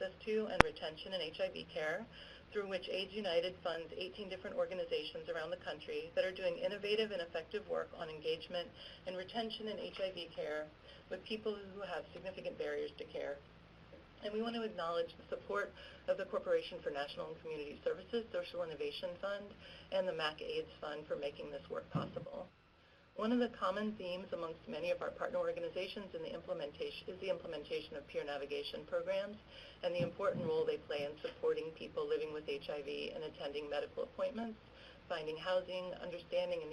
access to and retention in HIV care, through which AIDS United funds 18 different organizations around the country that are doing innovative and effective work on engagement and retention in HIV care with people who have significant barriers to care. And we want to acknowledge the support of the Corporation for National and Community Services Social Innovation Fund and the MAC AIDS Fund for making this work possible. One of the common themes amongst many of our partner organizations is the implementation of peer navigation programs and the important role they play in supporting people living with HIV and attending medical appointments, finding housing, understanding and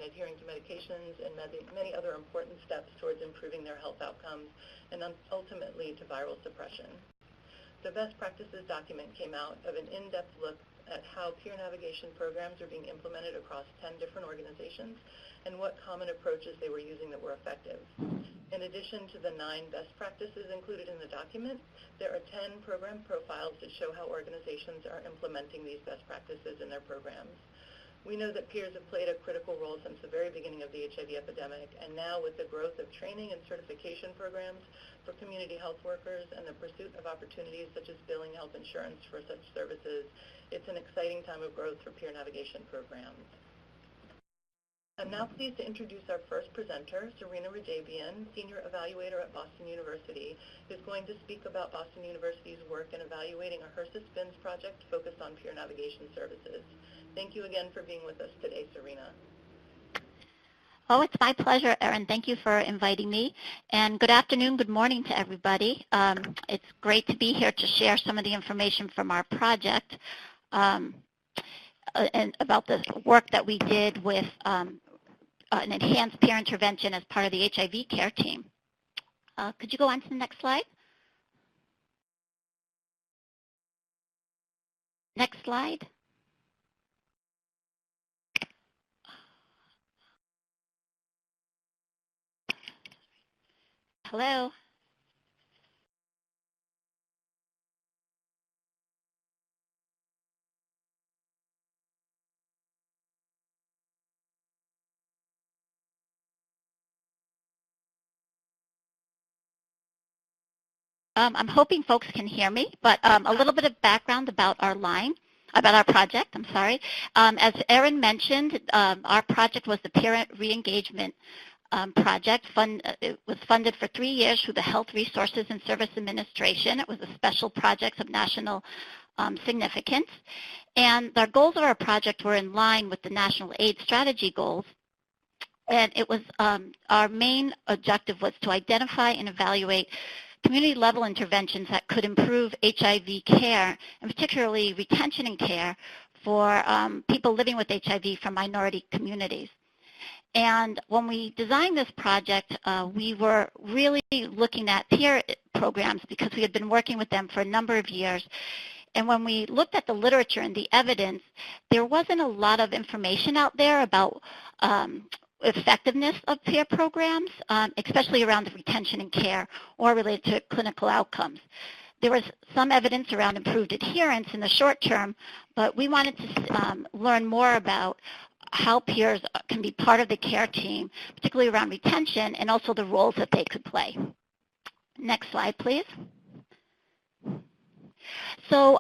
adhering to medications, and many other important steps towards improving their health outcomes and ultimately to viral suppression. The best practices document came out of an in-depth look at how peer navigation programs are being implemented across 10 different organizations and what common approaches they were using that were effective. In addition to the 9 best practices included in the document, there are 10 program profiles that show how organizations are implementing these best practices in their programs. We know that peers have played a critical role since the very beginning of the HIV epidemic, and now with the growth of training and certification programs for community health workers and the pursuit of opportunities such as billing health insurance for such services, it's an exciting time of growth for peer navigation programs. I'm now pleased to introduce our first presenter, Serena Rajabian, Senior Evaluator at Boston University, who's going to speak about Boston University's work in evaluating a HRSA SPINS project focused on peer navigation services. Thank you again for being with us today, Serena. Oh, it's my pleasure, Erin. Thank you for inviting me. And good afternoon, good morning to everybody. It's great to be here to share some of the information from our project and about the work that we did with an enhanced peer intervention as part of the HIV care team. Could you go on to the next slide? Next slide. Hello. I'm hoping folks can hear me, but a little bit of background about our project, I'm sorry. As Erin mentioned, our project was the peer re-engagement project. It was funded for 3 years through the Health Resources and Service Administration. It was a special project of national significance. And the goals of our project were in line with the National AIDS Strategy goals. And it was our main objective was to identify and evaluate community-level interventions that could improve HIV care, and particularly retention and care for people living with HIV from minority communities. And when we designed this project, we were really looking at peer programs because we had been working with them for a number of years. And when we looked at the literature and the evidence, there wasn't a lot of information out there about effectiveness of peer programs, especially around the retention and care or related to clinical outcomes. There was some evidence around improved adherence in the short term, but we wanted to learn more about how peers can be part of the care team, particularly around retention, and also the roles that they could play. Next slide, please. So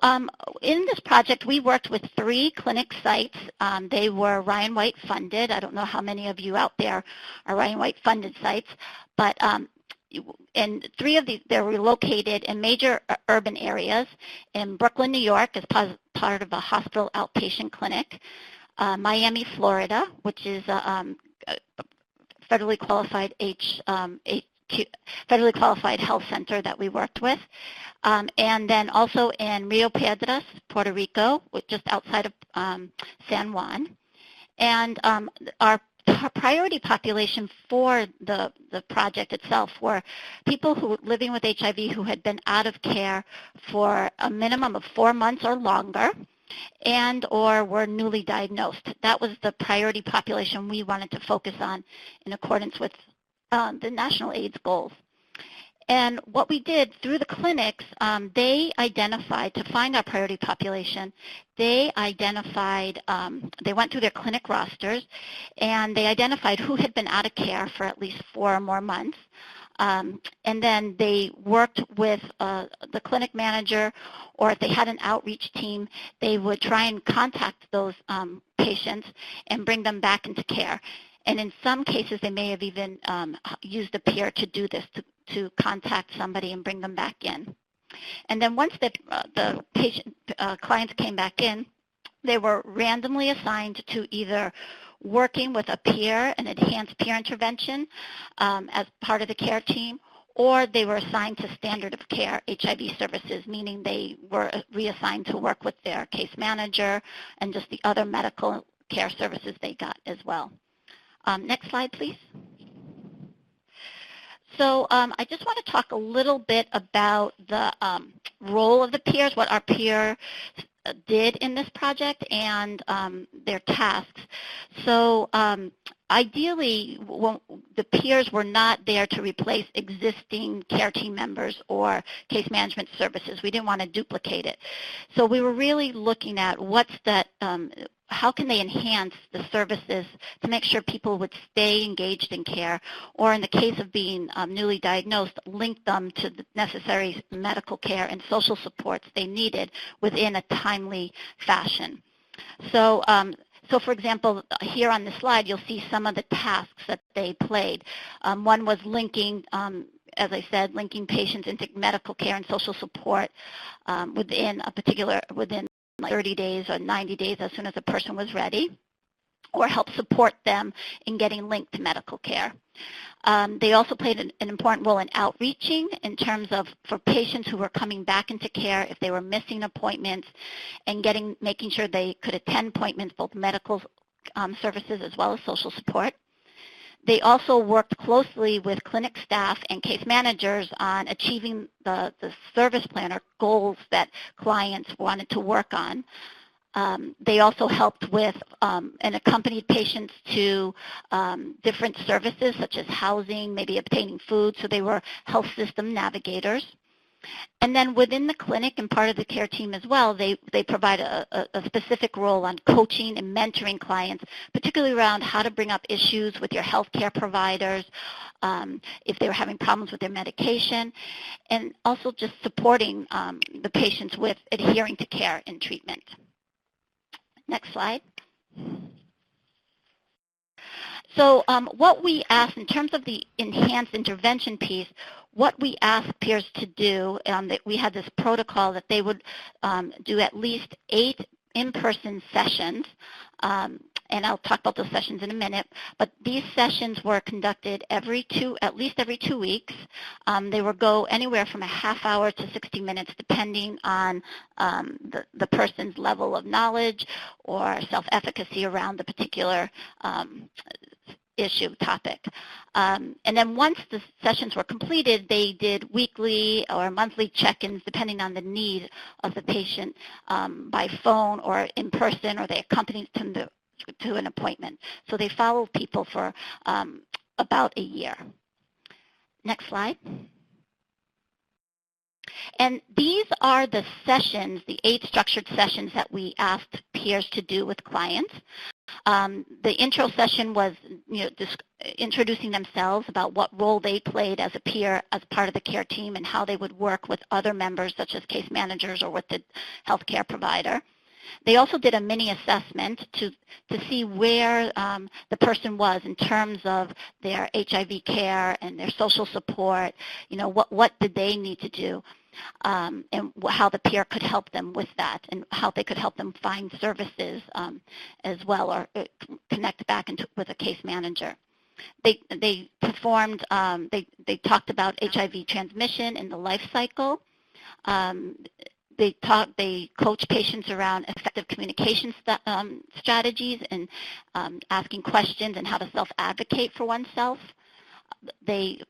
in this project, we worked with 3 clinic sites. They were Ryan White funded. I don't know how many of you out there are Ryan White funded sites, but and 3 of these, they were located in major urban areas in Brooklyn, New York, as part of a hospital outpatient clinic, Miami, Florida, which is a federally qualified federally qualified health center that we worked with, and then also in Rio Piedras, Puerto Rico, just outside of San Juan. And our priority population for the project itself were people who living with HIV who had been out of care for a minimum of 4 months or longer, and or were newly diagnosed. That was the priority population we wanted to focus on in accordance with the National AIDS goals. And what we did through the clinics, they identified, to find our priority population, they identified, they went through their clinic rosters, and they identified who had been out of care for at least 4 or more months. And then they worked with the clinic manager, or if they had an outreach team, they would try and contact those patients and bring them back into care. And in some cases, they may have even used a peer to do this, to contact somebody and bring them back in. And then once the patient clients came back in, they were randomly assigned to either working with a peer, an enhanced peer intervention as part of the care team, or they were assigned to standard of care HIV services, meaning they were reassigned to work with their case manager and just the other medical care services they got as well. Next slide, please. So I just want to talk a little bit about the role of the peers, what our peer did in this project, and their tasks. So ideally, the peers were not there to replace existing care team members or case management services. We didn't want to duplicate it. So we were really looking at what's that, how can they enhance the services to make sure people would stay engaged in care, or in the case of being newly diagnosed, link them to the necessary medical care and social supports they needed within a timely fashion. So, for example, here on this slide, you'll see some of the tasks that they played. One was linking, as I said, linking patients into medical care and social support within 30 days or 90 days as soon as a person was ready, or help support them in getting linked to medical care. They also played an important role in outreaching in terms of for patients who were coming back into care, if they were missing appointments, and making sure they could attend appointments, both medical services as well as social support. They also worked closely with clinic staff and case managers on achieving the service plan or goals that clients wanted to work on. They also helped with and accompanied patients to different services such as housing, maybe obtaining food, so they were health system navigators. And then within the clinic and part of the care team as well, they provide a specific role on coaching and mentoring clients, particularly around how to bring up issues with your healthcare providers, if they were having problems with their medication, and also just supporting the patients with adhering to care and treatment. Next slide. So what we asked in terms of the enhanced intervention piece, what we asked peers to do, that we had this protocol that they would do at least 8 in-person sessions, and I'll talk about those sessions in a minute, but these sessions were conducted at least every 2 weeks. They would go anywhere from a half hour to 60 minutes, depending on the person's level of knowledge or self-efficacy around the particular topic. And then once the sessions were completed, they did weekly or monthly check-ins depending on the need of the patient by phone or in person, or they accompanied them to an appointment. So they followed people for about a year. Next slide. And these are the sessions, the 8 structured sessions that we asked peers to do with clients. The intro session was, just introducing themselves about what role they played as a peer, as part of the care team, and how they would work with other members, such as case managers or with the healthcare provider. They also did a mini assessment to see where the person was in terms of their HIV care and their social support. What did they need to do, and how the peer could help them with that, and how they could help them find services as well, or connect back with a case manager. They performed, they talked about HIV transmission in the life cycle. They coach patients around effective communication strategies and asking questions and how to self-advocate for oneself. They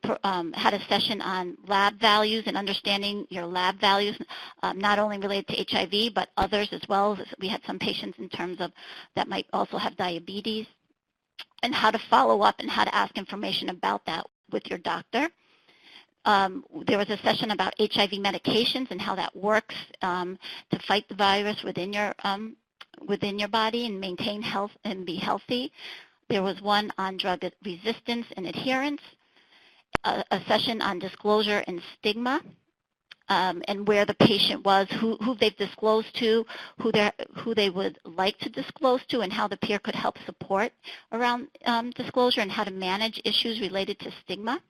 had a session on lab values and understanding your lab values, not only related to HIV, but others as well. We had some patients in terms of that might also have diabetes, and how to follow up and how to ask information about that with your doctor. There was a session about HIV medications and how that works to fight the virus within your body and maintain health and be healthy. There was one on drug resistance and adherence. a session on disclosure and stigma, and where the patient was, who they've disclosed to, who they would like to disclose to, and how the peer could help support around disclosure, and how to manage issues related to stigma.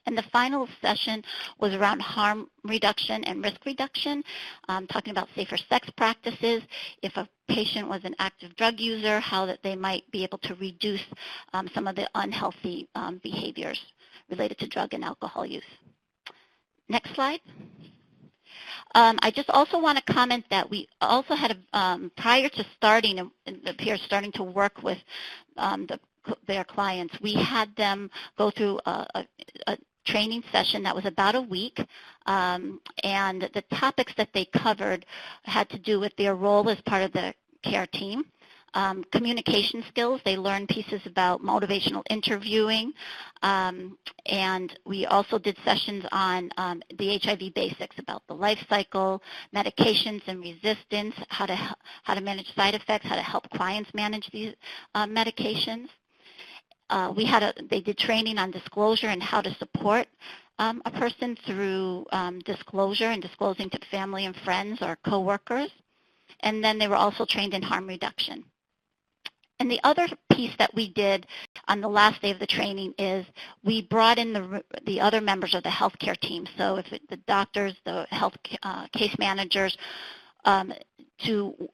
And the final session was around harm reduction and risk reduction, talking about safer sex practices. If a patient was an active drug user, how that they might be able to reduce some of the unhealthy behaviors related to drug and alcohol use. Next slide. I just also want to comment that we also had, prior to starting, the peers starting to work with their clients, we had them go through a training session that was about a week, and the topics that they covered had to do with their role as part of the care team. Communication skills, they learned pieces about motivational interviewing, and we also did sessions on the HIV basics, about the life cycle, medications and resistance, how to manage side effects, how to help clients manage these medications. They did training on disclosure and how to support a person through disclosure and disclosing to family and friends or coworkers. And then they were also trained in harm reduction. And the other piece that we did on the last day of the training is we brought in the other members of the healthcare team. So if the doctors, the health case managers, to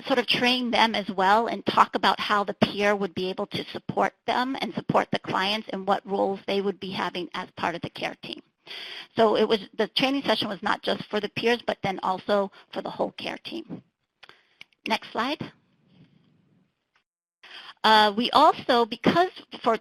sort of train them as well and talk about how the peer would be able to support them and support the clients and what roles they would be having as part of the care team. So the training session was not just for the peers, but then also for the whole care team. Next slide. We also, because for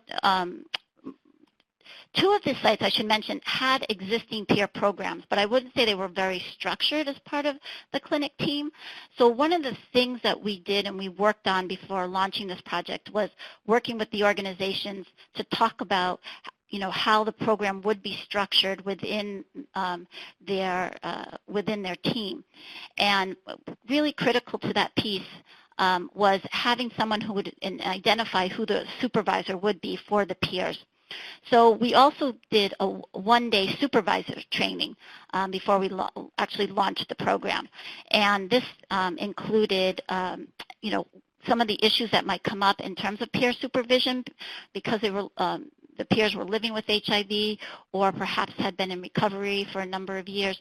two of the sites, I should mention, had existing peer programs, but I wouldn't say they were very structured as part of the clinic team. So one of the things that we did and we worked on before launching this project was working with the organizations to talk about how the program would be structured within their team. And really critical to that piece was having someone who would identify who the supervisor would be for the peers. So we also did a one-day supervisor training before we actually launched the program. And this included, some of the issues that might come up in terms of peer supervision because they were the peers were living with HIV or perhaps had been in recovery for a number of years,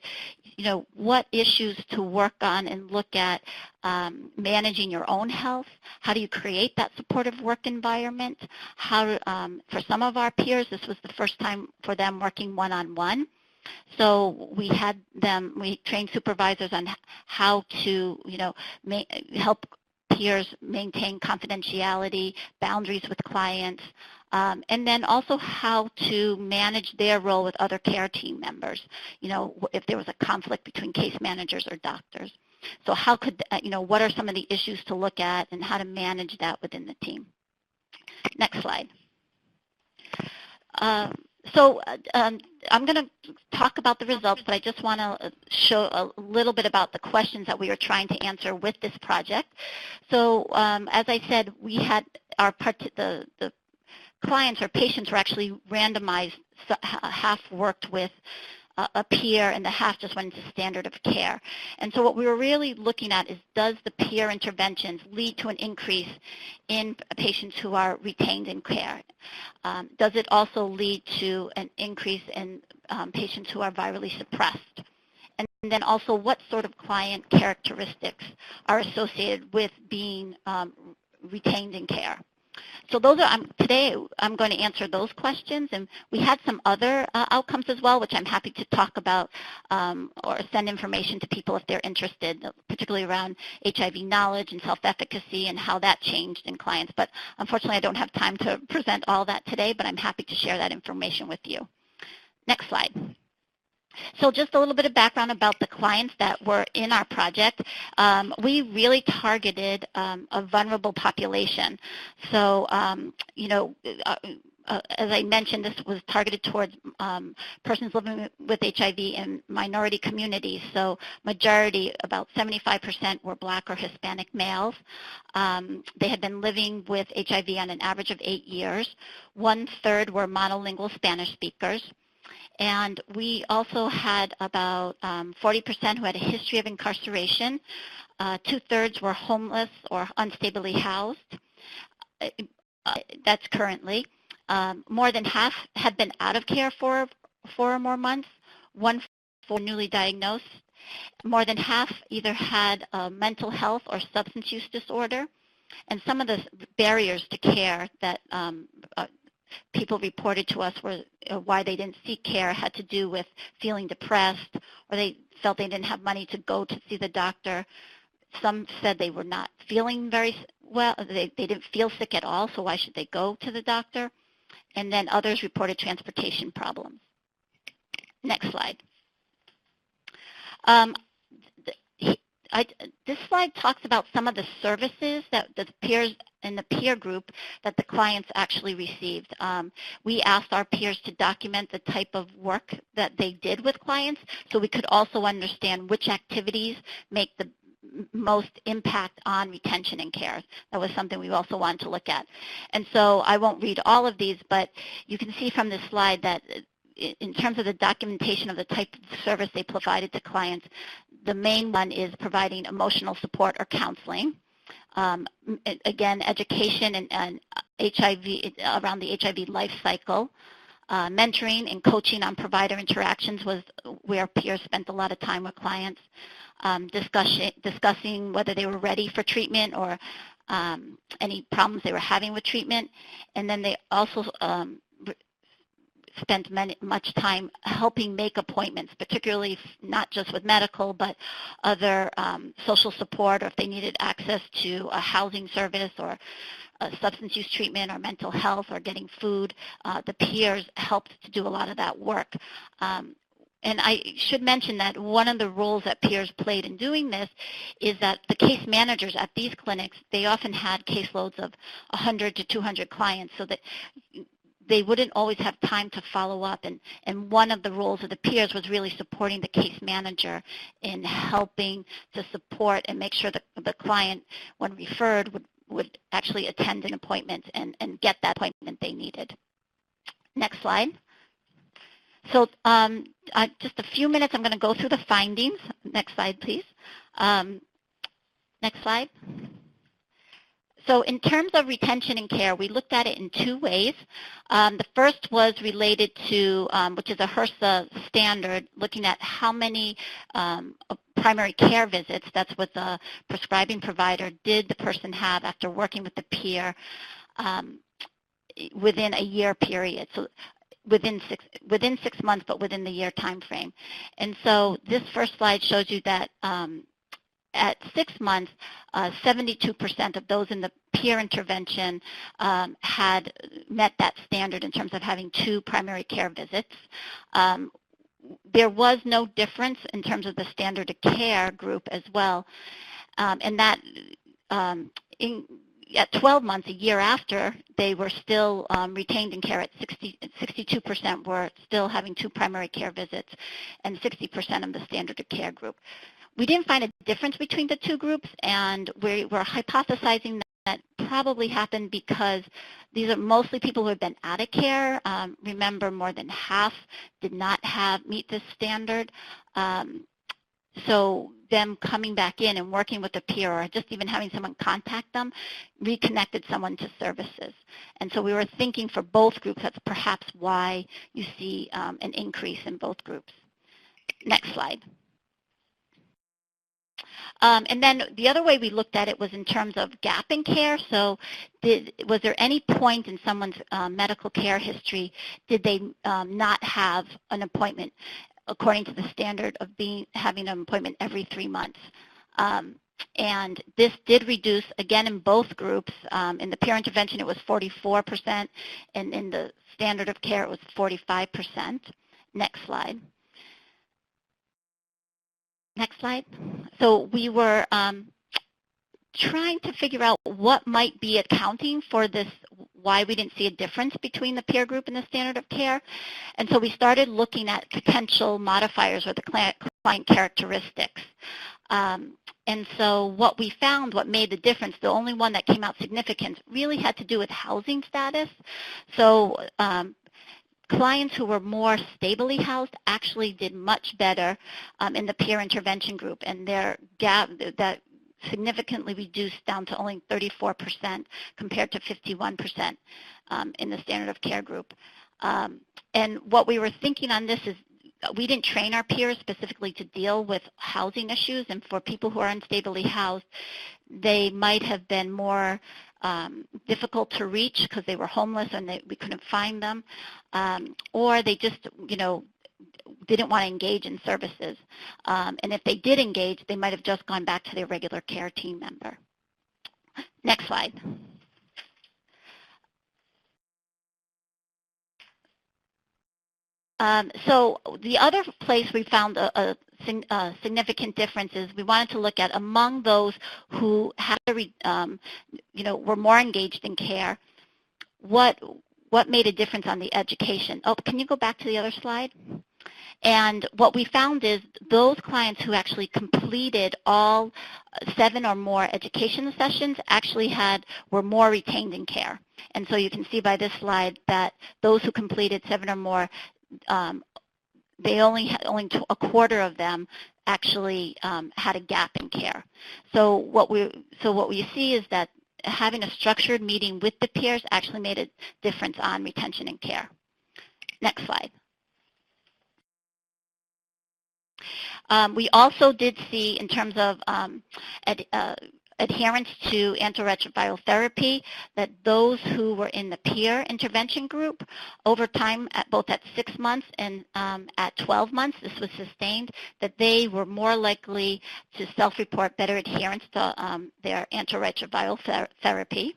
what issues to work on and look at managing your own health. How do you create that supportive work environment? For some of our peers, this was the first time for them working one-on-one. So we trained supervisors on how to, help peers maintain confidentiality, boundaries with clients, and then also how to manage their role with other care team members, if there was a conflict between case managers or doctors. So how could, what are some of the issues to look at and how to manage that within the team? Next slide. I'm going to talk about the results, but I just want to show a little bit about the questions that we were trying to answer with this project. So as I said, we had the clients or patients were actually randomized. Half worked with a peer and the half just went into standard of care. And so what we were really looking at is, does the peer interventions lead to an increase in patients who are retained in care? Does it also lead to an increase in patients who are virally suppressed? And then also, what sort of client characteristics are associated with being retained in care? So today I'm going to answer those questions, and we had some other outcomes as well, which I'm happy to talk about or send information to people if they're interested, particularly around HIV knowledge and self-efficacy and how that changed in clients. But unfortunately, I don't have time to present all that today, but I'm happy to share that information with you. Next slide. So just a little bit of background about the clients that were in our project. We really targeted a vulnerable population. So, as I mentioned, this was targeted towards persons living with HIV in minority communities. So majority, about 75%, were Black or Hispanic males. They had been living with HIV on an average of 8 years. 1/3 were monolingual Spanish speakers. And we also had about 40% who had a history of incarceration. 2/3 were homeless or unstably housed. That's currently. More than half had been out of care for 4 or more months. 1/4 newly diagnosed. More than half either had a mental health or substance use disorder. And some of the barriers to care that people reported to us were why they didn't seek care had to do with feeling depressed, or they felt they didn't have money to go to see the doctor. Some said they were not feeling very well. They didn't feel sick at all, so why should they go to the doctor? And then others reported transportation problems. Next slide. This slide talks about some of the services that the peers in the peer group that the clients actually received. We asked our peers to document the type of work that they did with clients so we could also understand which activities make the most impact on retention and care. That was something we also wanted to look at. And so I won't read all of these, but you can see from this slide that in terms of the documentation of the type of service they provided to clients, the main one is providing emotional support or counseling. Again, education and HIV, around the HIV life cycle. Mentoring and coaching on provider interactions was where peers spent a lot of time with clients. Discussing whether they were ready for treatment or any problems they were having with treatment. And then they also spent much time helping make appointments, particularly not just with medical, but other social support, or if they needed access to a housing service or substance use treatment or mental health or getting food. The peers helped to do a lot of that work. And I should mention that one of the roles that peers played in doing this is that the case managers at these clinics, they often had caseloads of 100 to 200 clients, so that they wouldn't always have time to follow up. And one of the roles of the peers was really supporting the case manager in helping to support and make sure that the client, when referred, would actually attend an appointment and get that appointment they needed. Next slide. So just a few minutes, I'm going to go through the findings. Next slide, please. Next slide. So in terms of retention and care, we looked at it in 2 ways. The first was related to, which is a HRSA standard, looking at how many primary care visits, that's what the prescribing provider, did the person have after working with the peer within a year period. So within 6 months, but within the year time frame. And so this first slide shows you that at 6 months, 72% of those in the peer intervention had met that standard in terms of having 2 primary care visits. There was no difference in terms of the standard of care group as well. And that at 12 months, a year after, they were still retained in care at 62% were still having 2 primary care visits, and 60% of the standard of care group. We didn't find a difference between the 2 groups, and we were hypothesizing that probably happened because these are mostly people who have been out of care. Remember, more than half did not meet this standard. So them coming back in and working with a peer, or just even having someone contact them, reconnected someone to services. And so we were thinking for both groups, that's perhaps why you see an increase in both groups. Next slide. And then the other way we looked at it was in terms of gap in care. So was there any point in someone's medical care history, did they not have an appointment according to the standard of having an appointment every 3 months? And this did reduce, again, in both groups. In the peer intervention, it was 44%, and in the standard of care, it was 45%. Next slide. Next slide. So we were trying to figure out what might be accounting for this why we didn't see a difference between the peer group and the standard of care. And so we started looking at potential modifiers or the client characteristics. And so what we found, what made the difference, the only one that came out significant, really had to do with housing status. So clients who were more stably housed actually did much better in the peer intervention group, and their gap that significantly reduced down to only 34% compared to 51% in the standard of care group. And what we were thinking on this is we didn't train our peers specifically to deal with housing issues, and for people who are unstably housed, they might have been more difficult to reach because they were homeless and we couldn't find them, or they just, didn't want to engage in services. And if they did engage, they might have just gone back to their regular care team member. Next slide. So the other place we found a significant difference is we wanted to look at among those who had were more engaged in care, what made a difference on the education. Oh, can you go back to the other slide? And what we found is those clients who actually completed all 7 or more education sessions actually were more retained in care. And so you can see by this slide that those who completed 7 or more, they only a quarter of them actually had a gap in care. So what we see is that having a structured meeting with the peers actually made a difference on retention and care. Next slide. We also did see, in terms of adherence to antiretroviral therapy, that those who were in the peer intervention group over time, both at 6 months and at 12 months, this was sustained, that they were more likely to self-report better adherence to their antiretroviral therapy.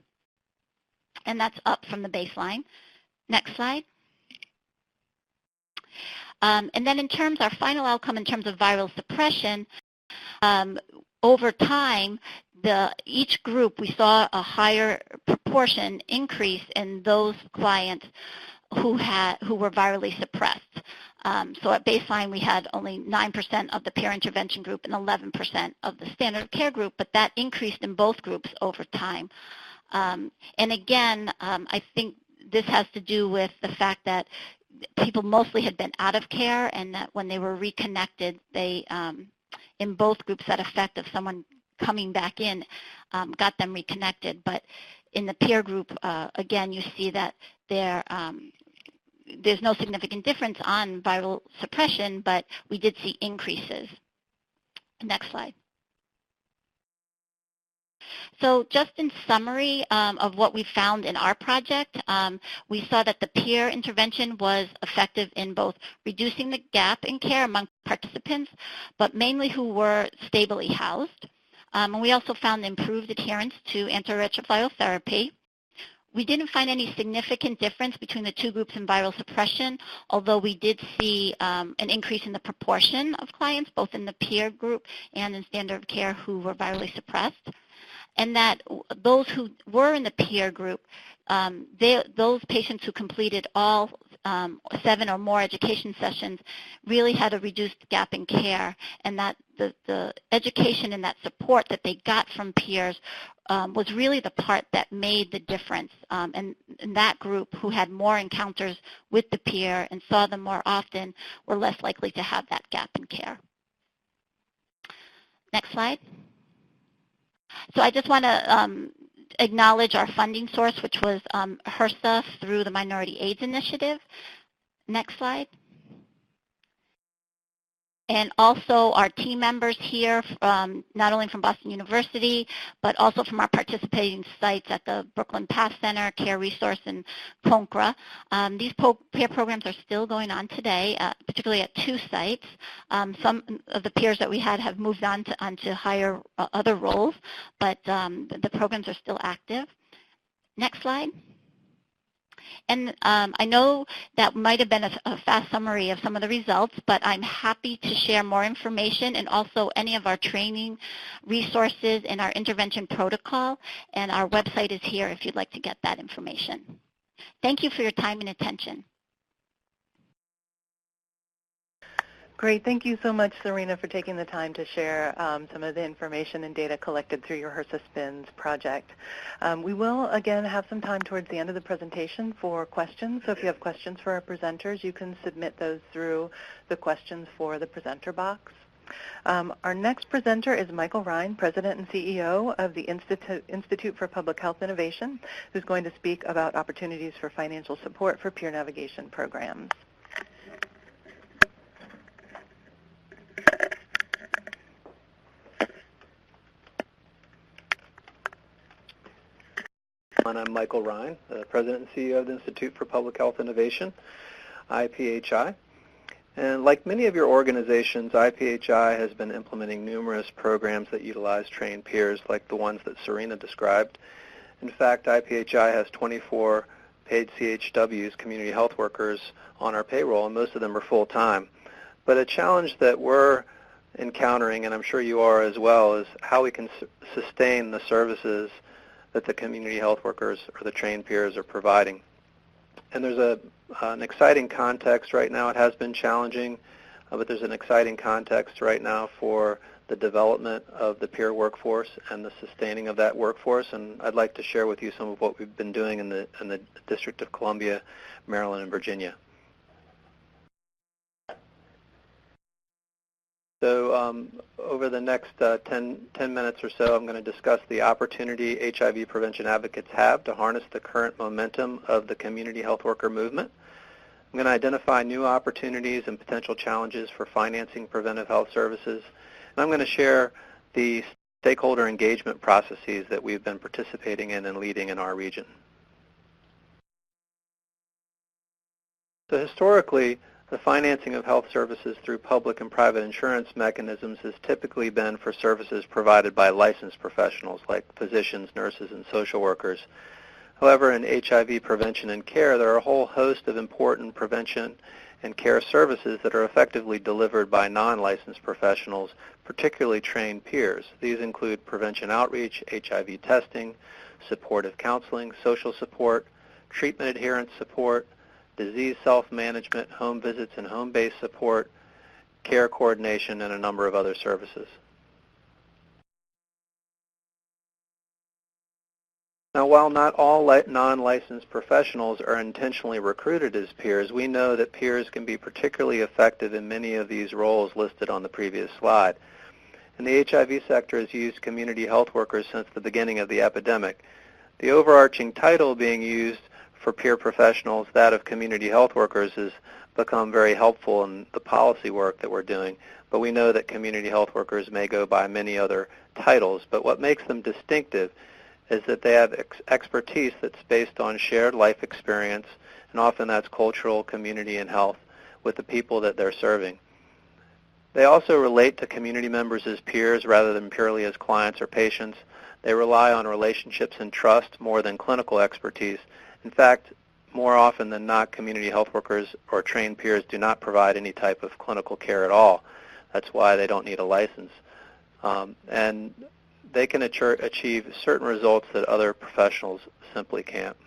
And that's up from the baseline. Next slide. And then in terms, our final outcome in terms of viral suppression, over time, each group, we saw a higher proportion increase in those clients who were virally suppressed. So at baseline, we had only 9% of the peer intervention group and 11% of the standard of care group, but that increased in both groups over time. And again, I think this has to do with the fact that people mostly had been out of care, and that when they were reconnected, they, in both groups, that effect of someone coming back in got them reconnected. But in the peer group, again, you see that there's no significant difference on viral suppression, but we did see increases. Next slide. So just in summary of what we found in our project, we saw that the peer intervention was effective in both reducing the gap in care among participants, but mainly who were stably housed. And we also found improved adherence to antiretroviral therapy. We didn't find any significant difference between the two groups in viral suppression, although we did see an increase in the proportion of clients, both in the peer group and in standard of care, who were virally suppressed. And that those who were in the peer group, those patients who completed all 7 or more education sessions really had a reduced gap in care, and that the education and that support that they got from peers was really the part that made the difference. And that group who had more encounters with the peer and saw them more often were less likely to have that gap in care. Next slide. So I just want to acknowledge our funding source, which was HRSA through the Minority AIDS Initiative. Next slide. And also our team members here, not only from Boston University, but also from our participating sites at the Brooklyn Path Center, Care Resource, and CONCRA. These peer programs are still going on today, particularly at 2 sites. Some of the peers that we had have moved on to higher other roles, but the programs are still active. Next slide. And I know that might have been a fast summary of some of the results, but I'm happy to share more information and also any of our training resources and our intervention protocol. And our website is here if you'd like to get that information. Thank you for your time and attention. Great. Thank you so much, Serena, for taking the time to share some of the information and data collected through your HRSA SPINS project. We will, again, have some time towards the end of the presentation for questions. So if you have questions for our presenters, you can submit those through the questions for the presenter box. Our next presenter is Michael Ryan, President and CEO of the Institute for Public Health Innovation, who's going to speak about opportunities for financial support for peer navigation programs. I'm Michael Ryan, the President and CEO of the Institute for Public Health Innovation, IPHI. And like many of your organizations, IPHI has been implementing numerous programs that utilize trained peers like the ones that Serena described. In fact, IPHI has 24 paid CHWs, community health workers, on our payroll, and most of them are full-time. But a challenge that we're encountering, and I'm sure you are as well, is how we can sustain the services that the community health workers or the trained peers are providing. And there's an exciting context right now. It has been challenging, but there's an exciting context right now for the development of the peer workforce and the sustaining of that workforce. And I'd like to share with you some of what we've been doing in the District of Columbia, Maryland, and Virginia. So over the next 10 minutes or so, I'm going to discuss the opportunity HIV prevention advocates have to harness the current momentum of the community health worker movement. I'm going to identify new opportunities and potential challenges for financing preventive health services. And I'm going to share the stakeholder engagement processes that we've been participating in and leading in our region. So historically, the financing of health services through public and private insurance mechanisms has typically been for services provided by licensed professionals like physicians, nurses, and social workers. However, in HIV prevention and care, there are a whole host of important prevention and care services that are effectively delivered by non-licensed professionals, particularly trained peers. These include prevention outreach, HIV testing, supportive counseling, social support, treatment adherence support, disease self-management, home visits and home-based support, care coordination, and a number of other services. Now, while not all non-licensed professionals are intentionally recruited as peers, we know that peers can be particularly effective in many of these roles listed on the previous slide. And the HIV sector has used community health workers since the beginning of the epidemic. The overarching title being used for peer professionals, that of community health workers, has become very helpful in the policy work that we're doing. But we know that community health workers may go by many other titles. But what makes them distinctive is that they have expertise that's based on shared life experience, and often that's cultural, community, and health with the people that they're serving. They also relate to community members as peers rather than purely as clients or patients. They rely on relationships and trust more than clinical expertise. In fact, more often than not, community health workers or trained peers do not provide any type of clinical care at all. That's why they don't need a license. And they can achieve certain results that other professionals simply can't.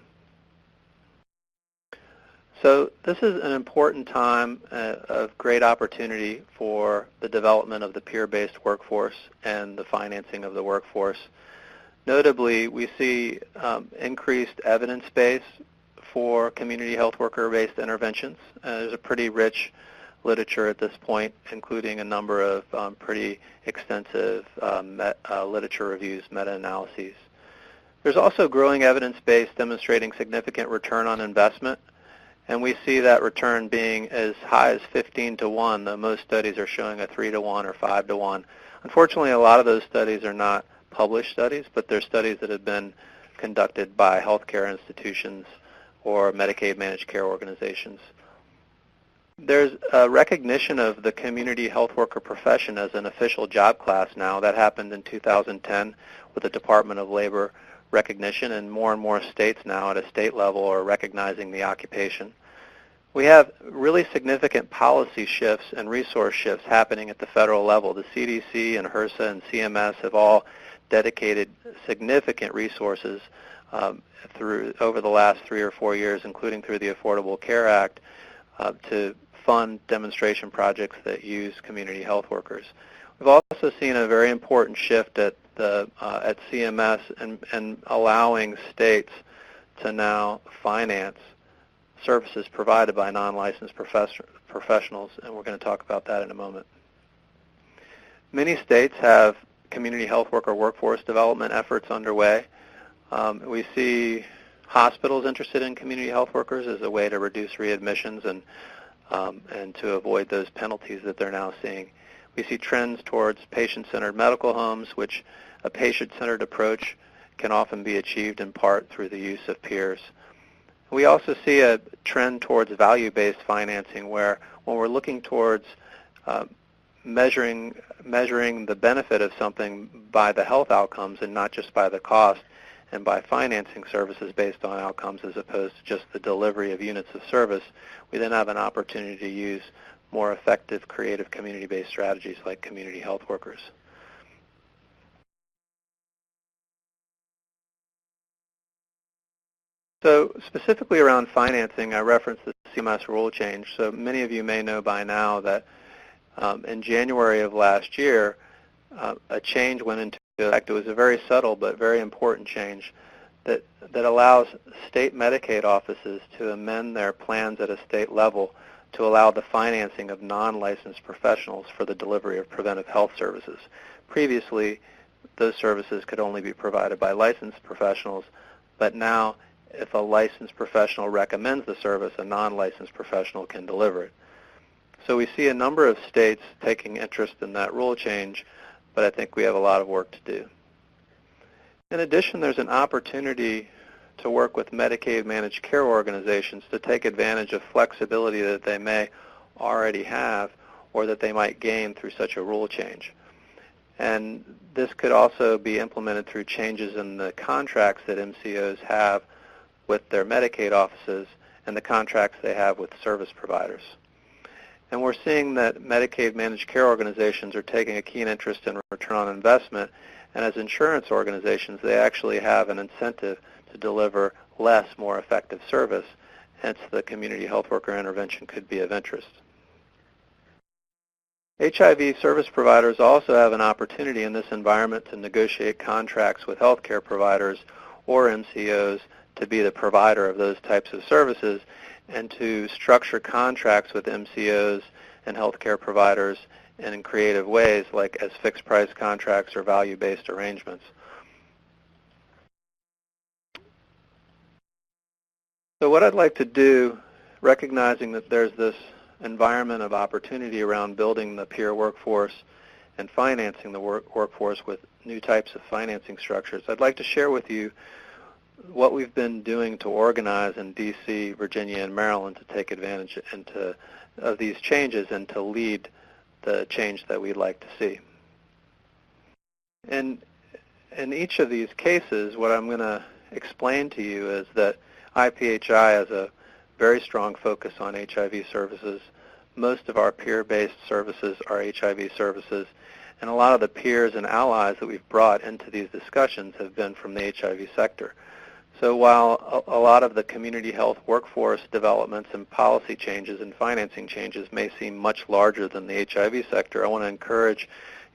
So this is an important time of great opportunity for the development of the peer-based workforce and the financing of the workforce. Notably, we see increased evidence base for community health worker-based interventions. There's a pretty rich literature at this point, including a number of pretty extensive literature reviews, meta-analyses. There's also growing evidence base demonstrating significant return on investment, and we see that return being as high as 15 to 1, though most studies are showing a 3 to 1 or 5 to 1. Unfortunately, a lot of those studies are not published studies, but they're studies that have been conducted by healthcare institutions or Medicaid managed care organizations. There's a recognition of the community health worker profession as an official job class now. That happened in 2010 with the Department of Labor recognition, and more states now at a state level are recognizing the occupation. We have really significant policy shifts and resource shifts happening at the federal level. The CDC and HRSA and CMS have all dedicated significant resources over the last 3 or 4 years, including through the Affordable Care Act, to fund demonstration projects that use community health workers. We've also seen a very important shift at CMS and allowing states to now finance services provided by non-licensed professionals, and we're going to talk about that in a moment. Many states have community health worker workforce development efforts underway. We see hospitals interested in community health workers as a way to reduce readmissions and to avoid those penalties that they're now seeing. We see trends towards patient-centered medical homes, which a patient-centered approach can often be achieved in part through the use of peers. We also see a trend towards value-based financing, where when we're looking towards measuring the benefit of something by the health outcomes and not just by the cost, and by financing services based on outcomes as opposed to just the delivery of units of service, we then have an opportunity to use more effective, creative, community-based strategies like community health workers. So specifically around financing, I referenced the CMS rule change. So many of you may know by now that in January of last year, a change went into effect. It was a very subtle but very important change that allows state Medicaid offices to amend their plans at a state level to allow the financing of non-licensed professionals for the delivery of preventive health services. Previously, those services could only be provided by licensed professionals, but now if a licensed professional recommends the service, a non-licensed professional can deliver it. So we see a number of states taking interest in that rule change, but I think we have a lot of work to do. In addition, there's an opportunity to work with Medicaid managed care organizations to take advantage of flexibility that they may already have or that they might gain through such a rule change. And this could also be implemented through changes in the contracts that MCOs have with their Medicaid offices and the contracts they have with service providers. And we're seeing that Medicaid managed care organizations are taking a keen interest in return on investment, and as insurance organizations, they actually have an incentive to deliver less, more effective service. Hence, the community health worker intervention could be of interest. HIV service providers also have an opportunity in this environment to negotiate contracts with healthcare providers or MCOs to be the provider of those types of services and to structure contracts with MCOs and healthcare providers in creative ways, like as fixed price contracts or value-based arrangements. So what I'd like to do, recognizing that there's this environment of opportunity around building the peer workforce and financing the workforce with new types of financing structures, I'd like to share with you what we've been doing to organize in D.C., Virginia, and Maryland to take advantage of these changes and to lead the change that we'd like to see. And in each of these cases, what I'm going to explain to you is that IPHI has a very strong focus on HIV services. Most of our peer-based services are HIV services, and a lot of the peers and allies that we've brought into these discussions have been from the HIV sector. So while a lot of the community health workforce developments and policy changes and financing changes may seem much larger than the HIV sector, I want to encourage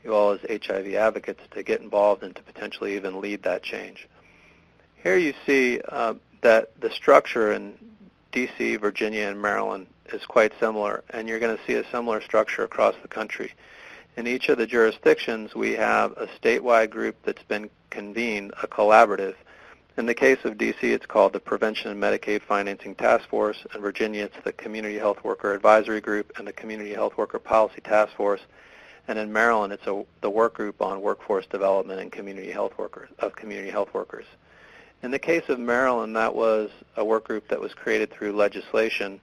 you all as HIV advocates to get involved and to potentially even lead that change. Here you see that the structure in D.C., Virginia, and Maryland is quite similar, and you're going to see a similar structure across the country. In each of the jurisdictions, we have a statewide group that's been convened, a collaborative. In the case of D.C., it's called the Prevention and Medicaid Financing Task Force. In Virginia, it's the Community Health Worker Advisory Group and the Community Health Worker Policy Task Force. And in Maryland, it's the Work Group on Workforce Development and Community Health Workers. In the case of Maryland, that was a work group that was created through legislation,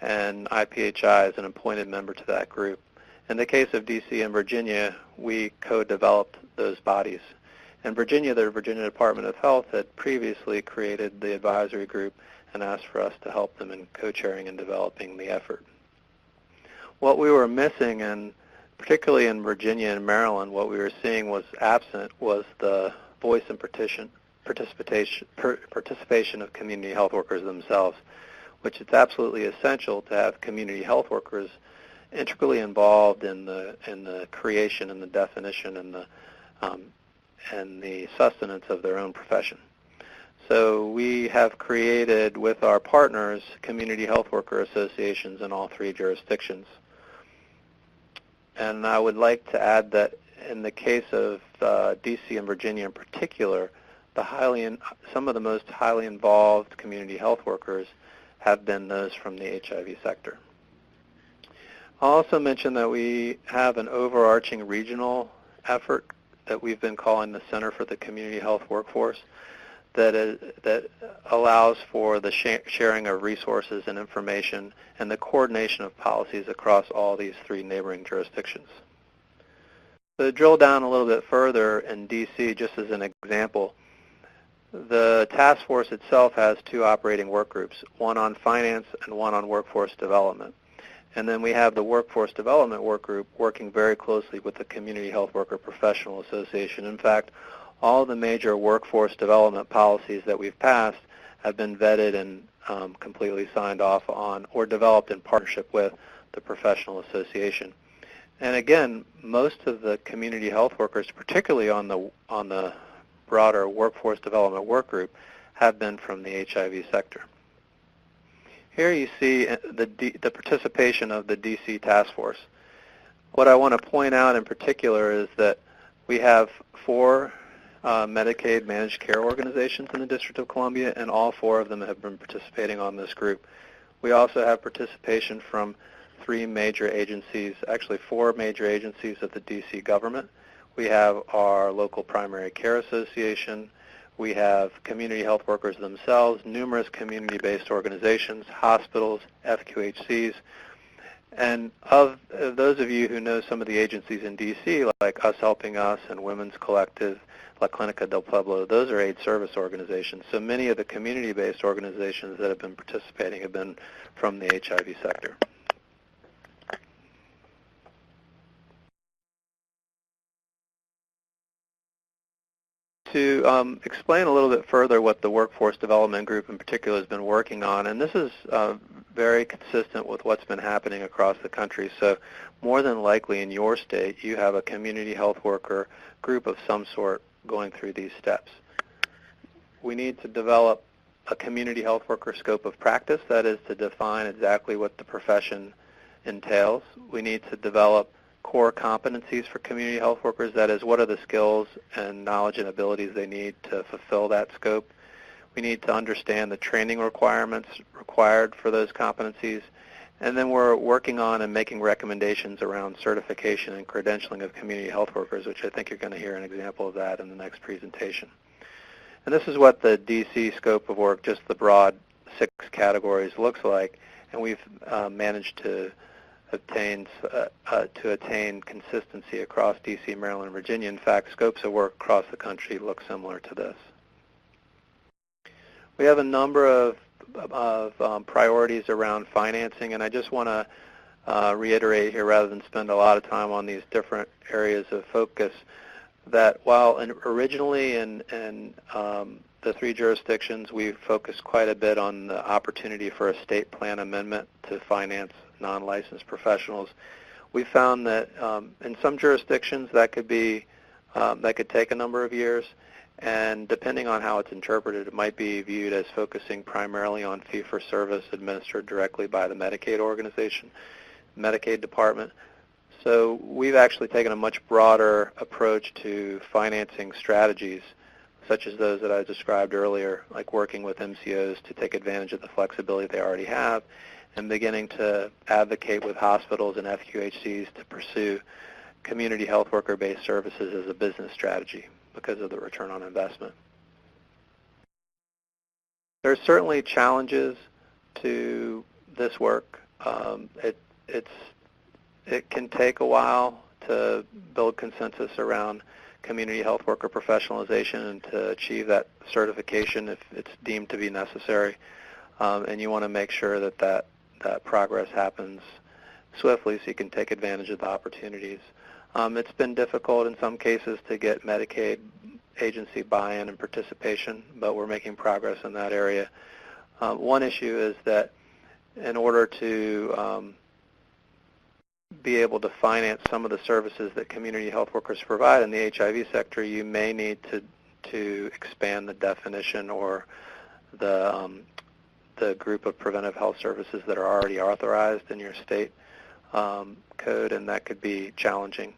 and IPHI is an appointed member to that group. In the case of D.C. and Virginia, we co-developed those bodies. In Virginia, the Virginia Department of Health had previously created the advisory group and asked for us to help them in co-chairing and developing the effort. What we were missing, and particularly in Virginia and Maryland, what we were seeing was absent was the voice and participation of community health workers themselves, which it's absolutely essential to have community health workers integrally involved in the creation and the definition and the sustenance of their own profession. So we have created with our partners community health worker associations in all 3 jurisdictions. And I would like to add that in the case of D.C. and Virginia in particular, some of the most highly involved community health workers have been those from the HIV sector. I'll also mention that we have an overarching regional effort that we've been calling the Center for the Community Health Workforce that allows for the sharing of resources and information and the coordination of policies across all these 3 neighboring jurisdictions. So to drill down a little bit further in D.C., just as an example, the task force itself has 2 operating work groups, one on finance and one on workforce development. And then we have the Workforce Development Work Group working very closely with the Community Health Worker Professional Association. In fact, all the major workforce development policies that we've passed have been vetted and completely signed off on or developed in partnership with the Professional Association. And again, most of the community health workers, particularly on the broader Workforce Development Work Group, have been from the HIV sector. Here you see the participation of the DC Task Force. What I want to point out in particular is that we have 4 Medicaid managed care organizations in the District of Columbia, and all 4 of them have been participating on this group. We also have participation from 3 major agencies, actually 4 major agencies of the DC government. We have our local primary care association. We have community health workers themselves, numerous community-based organizations, hospitals, FQHCs. And of those of you who know some of the agencies in D.C., like Us Helping Us and Women's Collective, La Clinica del Pueblo, those are AIDS service organizations. So many of the community-based organizations that have been participating have been from the HIV sector. To explain a little bit further what the Workforce Development Group in particular has been working on, and this is very consistent with what's been happening across the country. So more than likely in your state, you have a community health worker group of some sort going through these steps. We need to develop a community health worker scope of practice, that is to define exactly what the profession entails. We need to develop core competencies for community health workers, that is, what are the skills and knowledge and abilities they need to fulfill that scope. We need to understand the training requirements required for those competencies. And then we're working on and making recommendations around certification and credentialing of community health workers, which I think you're going to hear an example of that in the next presentation. And this is what the DC scope of work, just the broad 6 categories, looks like. And we've managed to attain consistency across D.C., Maryland, and Virginia. In fact, scopes of work across the country look similar to this. We have a number of priorities around financing, and I just want to reiterate here, rather than spend a lot of time on these different areas of focus, that while originally in the 3 jurisdictions we focused quite a bit on the opportunity for a state plan amendment to finance non-licensed professionals, we found that in some jurisdictions that could take a number of years, and depending on how it's interpreted, it might be viewed as focusing primarily on fee-for-service administered directly by the Medicaid organization, Medicaid department. So we've actually taken a much broader approach to financing strategies, such as those that I described earlier, like working with MCOs to take advantage of the flexibility they already have, and beginning to advocate with hospitals and FQHCs to pursue community health worker-based services as a business strategy because of the return on investment. There are certainly challenges to this work. It can take a while to build consensus around community health worker professionalization and to achieve that certification if it's deemed to be necessary. And you want to make sure that that progress happens swiftly so you can take advantage of the opportunities. It's been difficult in some cases to get Medicaid agency buy-in and participation, but we're making progress in that area. One issue is that in order to be able to finance some of the services that community health workers provide in the HIV sector, you may need to expand the definition or the group of preventive health services that are already authorized in your state code, and that could be challenging.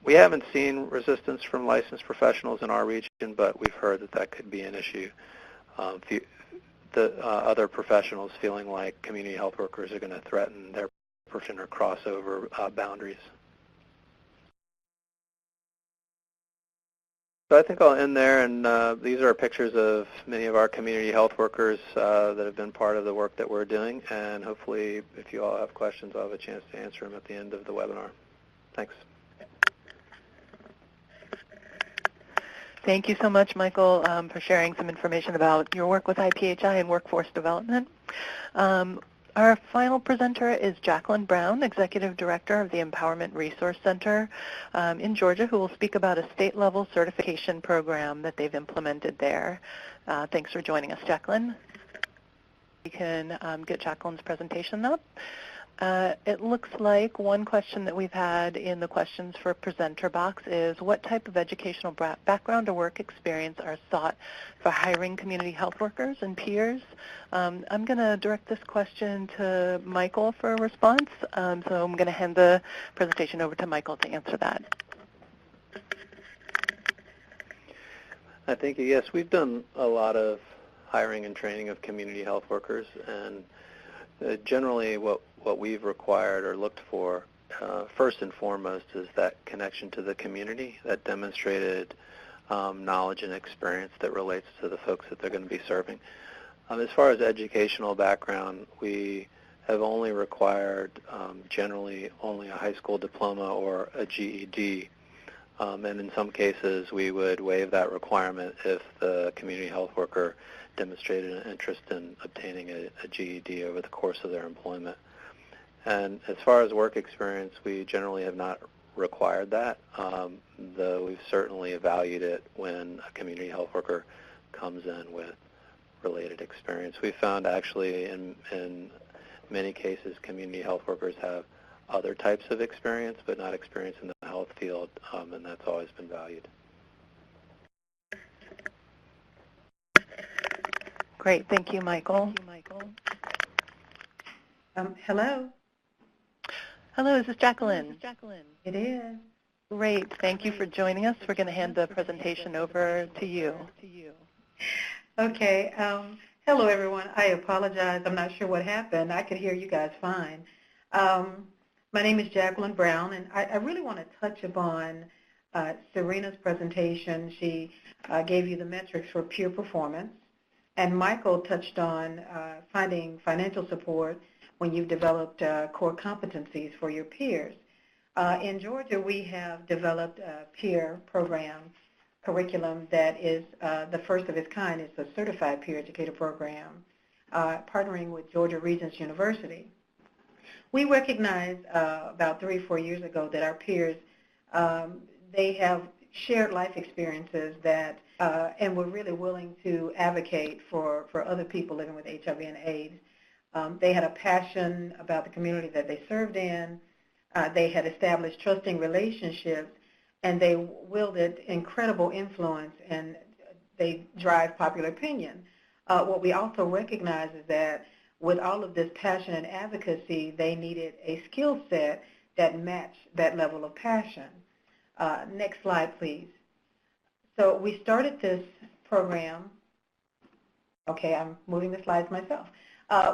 We haven't seen resistance from licensed professionals in our region, but we've heard that that could be an issue. The other professionals feeling like community health workers are going to threaten their profession or cross over boundaries. So I think I'll end there, and these are pictures of many of our community health workers that have been part of the work that we're doing, and hopefully if you all have questions, I'll have a chance to answer them at the end of the webinar. Thanks. Thank you so much, Michael, for sharing some information about your work with IPHI and workforce development. Our final presenter is Jacqueline Brown, Executive Director of the Empowerment Resource Center in Georgia, who will speak about a state-level certification program that they've implemented there. Thanks for joining us, Jacqueline. You can get Jacqueline's presentation up. It looks like one question that we've had in the questions for presenter box is, what type of educational background or work experience are sought for hiring community health workers and peers? I'm going to direct this question to Michael for a response, so I'm going to hand the presentation over to Michael to answer that. I think, yes, we've done a lot of hiring and training of community health workers, and generally what we've required or looked for first and foremost is that connection to the community, that demonstrated knowledge and experience that relates to the folks that they're going to be serving. As far as educational background, we have only required generally only a high school diploma or a GED, and in some cases we would waive that requirement if the community health worker demonstrated an interest in obtaining a GED over the course of their employment. And as far as work experience, we generally have not required that, though we've certainly valued it when a community health worker comes in with related experience. We found actually in many cases community health workers have other types of experience, but not experience in the health field, and that's always been valued. Great. Thank you, Michael. Hello. Hello, is this Jacqueline? It is. Great. Thank you for joining us. We're going to hand the presentation over to you. Okay. Hello, everyone. I apologize. I'm not sure what happened. I could hear you guys fine. My name is Jacqueline Brown, and I really want to touch upon Serena's presentation. She gave you the metrics for peer performance, and Michael touched on finding financial support when you've developed core competencies for your peers. In Georgia, we have developed a peer program curriculum that is the first of its kind. It's a certified peer educator program, partnering with Georgia Regents University. We recognized about 3 or 4 years ago that our peers, they have shared life experiences that, and we're really willing to advocate for other people living with HIV and AIDS. They had a passion about the community that they served in. They had established trusting relationships, and they wielded incredible influence, and they drive popular opinion. What we also recognize is that with all of this passion and advocacy, they needed a skill set that matched that level of passion. Next slide, please. So we started this program. Okay, I'm moving the slides myself.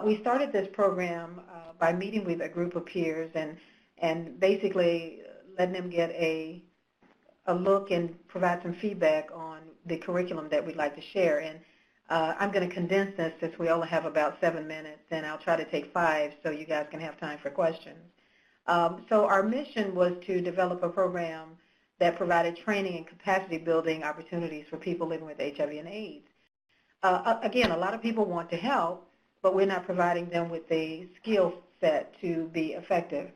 We started this program by meeting with a group of peers and basically letting them get a look and provide some feedback on the curriculum that we'd like to share. And I'm going to condense this since we only have about 7 minutes, and I'll try to take 5 so you guys can have time for questions. So our mission was to develop a program that provided training and capacity building opportunities for people living with HIV and AIDS. Again, a lot of people want to help, but we're not providing them with the skill set to be effective.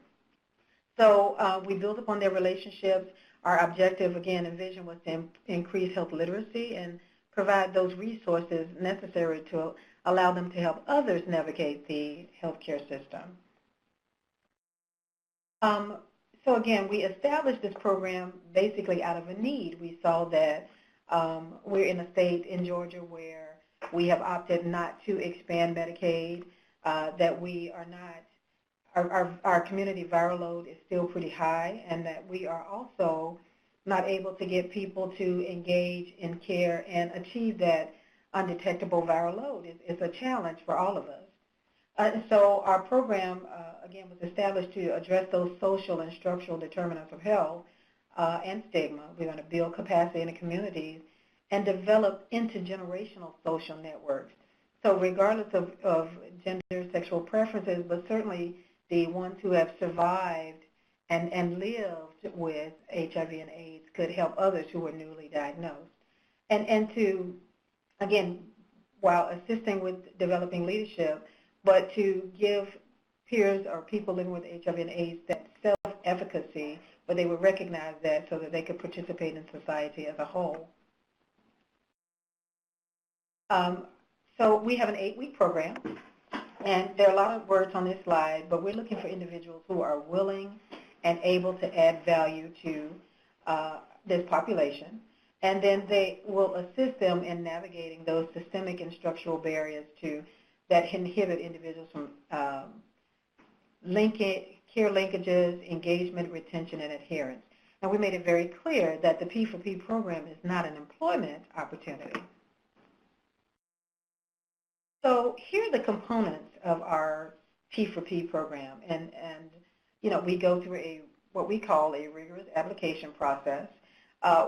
So we built upon their relationships. Our objective, again, and vision was to increase health literacy and provide those resources necessary to allow them to help others navigate the healthcare system. So again, we established this program basically out of a need. We saw that we're in a state in Georgia where we have opted not to expand Medicaid, that we are not, our community viral load is still pretty high, and that we are also not able to get people to engage in care and achieve that undetectable viral load. It's a challenge for all of us. And so our program, again, was established to address those social and structural determinants of health and stigma. We're going to build capacity in the communities and develop intergenerational social networks. So regardless of gender, sexual preferences, but certainly the ones who have survived and lived with HIV and AIDS could help others who are newly diagnosed. And to, again, while assisting with developing leadership, but to give peers or people living with HIV and AIDS that self-efficacy, where they would recognize that so that they could participate in society as a whole. So we have an 8-week program, and there are a lot of words on this slide, but we're looking for individuals who are willing and able to add value to this population. And then they will assist them in navigating those systemic and structural barriers that inhibit individuals from care linkages, engagement, retention, and adherence. And we made it very clear that the P4P program is not an employment opportunity. So here are the components of our P4P program. And you know, we go through what we call a rigorous application process,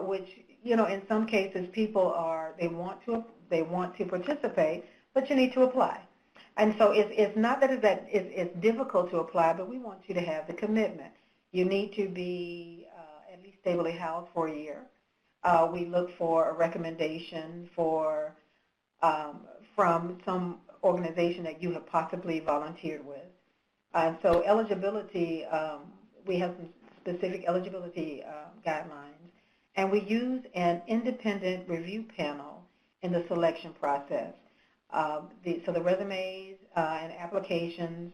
which, you know, in some cases people they want to participate, but you need to apply. And so it's not that it's difficult to apply, but we want you to have the commitment. You need to be at least stably housed for a year. We look for a recommendation from some organization that you have possibly volunteered with. And so eligibility, we have some specific eligibility guidelines, and we use an independent review panel in the selection process. So the resumes and applications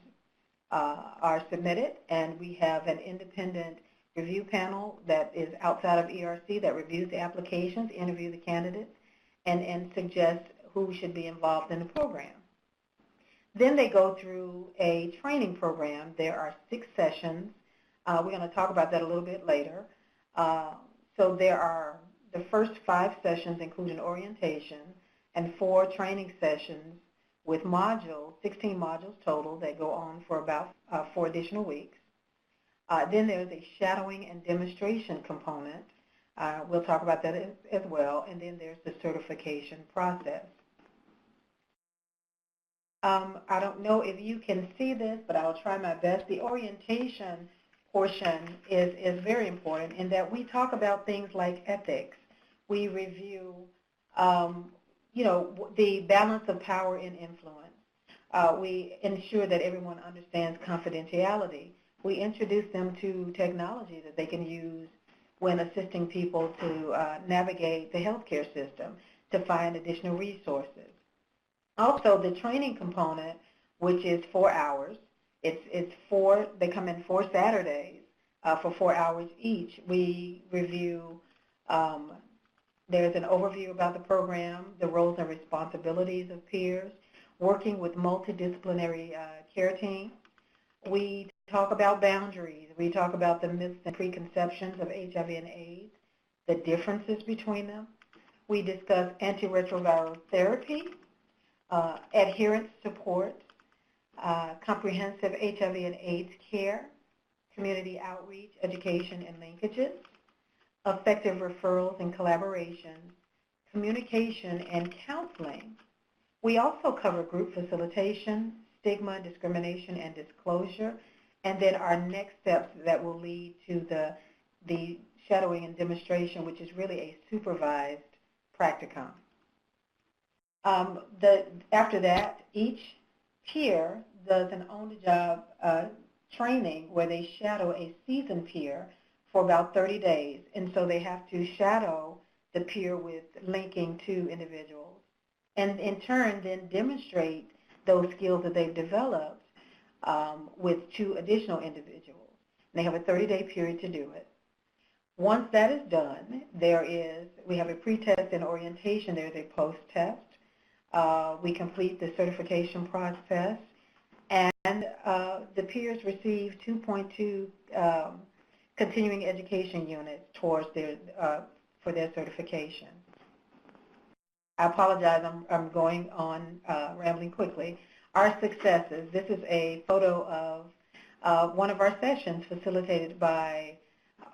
are submitted, and we have an independent review panel that is outside of ERC that reviews the applications, interviews the candidates, and suggests who should be involved in the program. Then they go through a training program. There are 6 sessions. We're going to talk about that a little bit later. So there are the first 5 sessions include an orientation and 4 training sessions with modules, 16 modules total that go on for about 4 additional weeks. Then there's a shadowing and demonstration component. We'll talk about that as well. And then there's the certification process. I don't know if you can see this, but I'll try my best. The orientation portion is very important in that we talk about things like ethics. We review, you know, the balance of power and influence. We ensure that everyone understands confidentiality. We introduce them to technology that they can use when assisting people to navigate the healthcare system, to find additional resources. Also, the training component, which is 4 hours, they come in 4 Saturdays for 4 hours each. We review, there's an overview about the program, the roles and responsibilities of peers, working with multidisciplinary care team. We talk about boundaries. We talk about the myths and preconceptions of HIV and AIDS, the differences between them. We discuss antiretroviral therapy, adherence support, comprehensive HIV and AIDS care, community outreach, education and linkages, effective referrals and collaboration, communication and counseling. We also cover group facilitation, stigma, discrimination, and disclosure, and then our next steps that will lead to the shadowing and demonstration, which is really a supervised practicum. After that, each peer does an on-the-job training where they shadow a seasoned peer for about 30 days. And so they have to shadow the peer with linking to individuals. And in turn, then demonstrate those skills that they've developed with 2 additional individuals. And they have a 30-day period to do it. Once that is done, we have a pre-test and orientation. There's a post-test. We complete the certification process, and the peers receive 2.2 continuing education units towards for their certification. I apologize, I'm going on rambling quickly. Our successes, this is a photo of one of our sessions facilitated by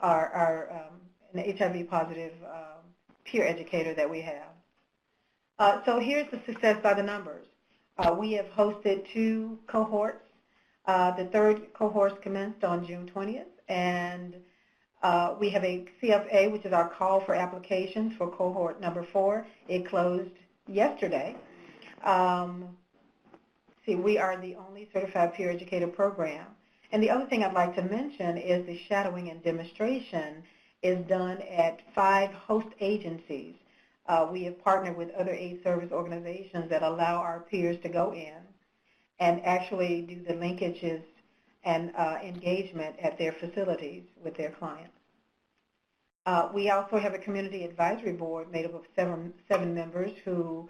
an HIV positive peer educator that we have. So here's the success by the numbers. We have hosted 2 cohorts. The 3rd cohort commenced on June 20th, and we have a CFA, which is our call for applications for cohort number 4. It closed yesterday. We are the only certified peer educator program. And the other thing I'd like to mention is the shadowing and demonstration is done at 5 host agencies. We have partnered with other AIDS service organizations that allow our peers to go in and actually do the linkages and engagement at their facilities with their clients. We also have a community advisory board made up of seven members who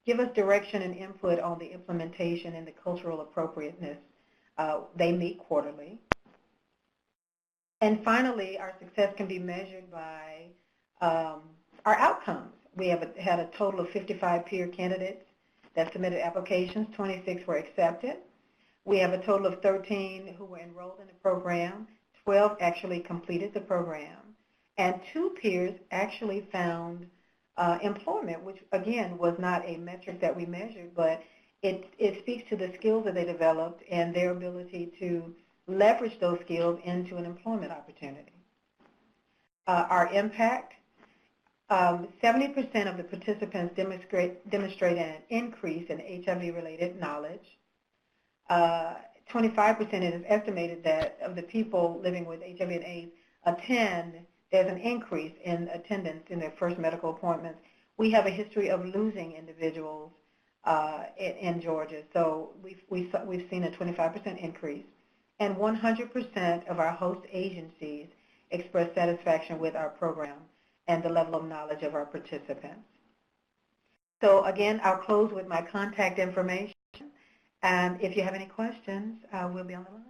give us direction and input on the implementation and the cultural appropriateness. They meet quarterly. And finally, our success can be measured by our outcomes. We have had a total of 55 peer candidates that submitted applications. 26 were accepted. We have a total of 13 who were enrolled in the program. 12 actually completed the program. And 2 peers actually found employment, which, again, was not a metric that we measured, but it speaks to the skills that they developed and their ability to leverage those skills into an employment opportunity. Our impact, 70% of the participants demonstrated an increase in HIV-related knowledge. 25% it is estimated that of the people living with HIV and AIDS there's an increase in attendance in their first medical appointments. We have a history of losing individuals in Georgia, so we've seen a 25% increase. And 100% of our host agencies express satisfaction with our program and the level of knowledge of our participants. So again, I'll close with my contact information. And if you have any questions, we'll be on the line.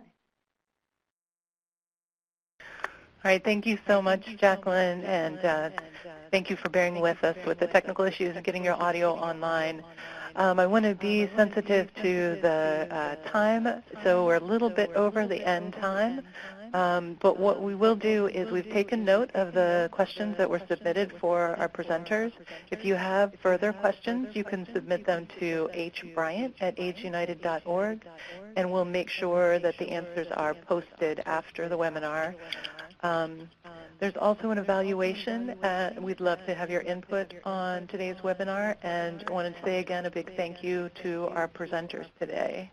All right, thank you so much, Jacqueline, and thank you for bearing with us with the technical issues and getting your audio online. I want to be sensitive to the time, so we're a little bit over the end time. But what we will do is we've taken note of the questions that were submitted for our presenters. If you have further questions, you can submit them to hbryant@aidsunited.org, and we'll make sure that the answers are posted after the webinar. There's also an evaluation. We'd love to have your input on today's webinar, and I wanted to say again a big thank you to our presenters today.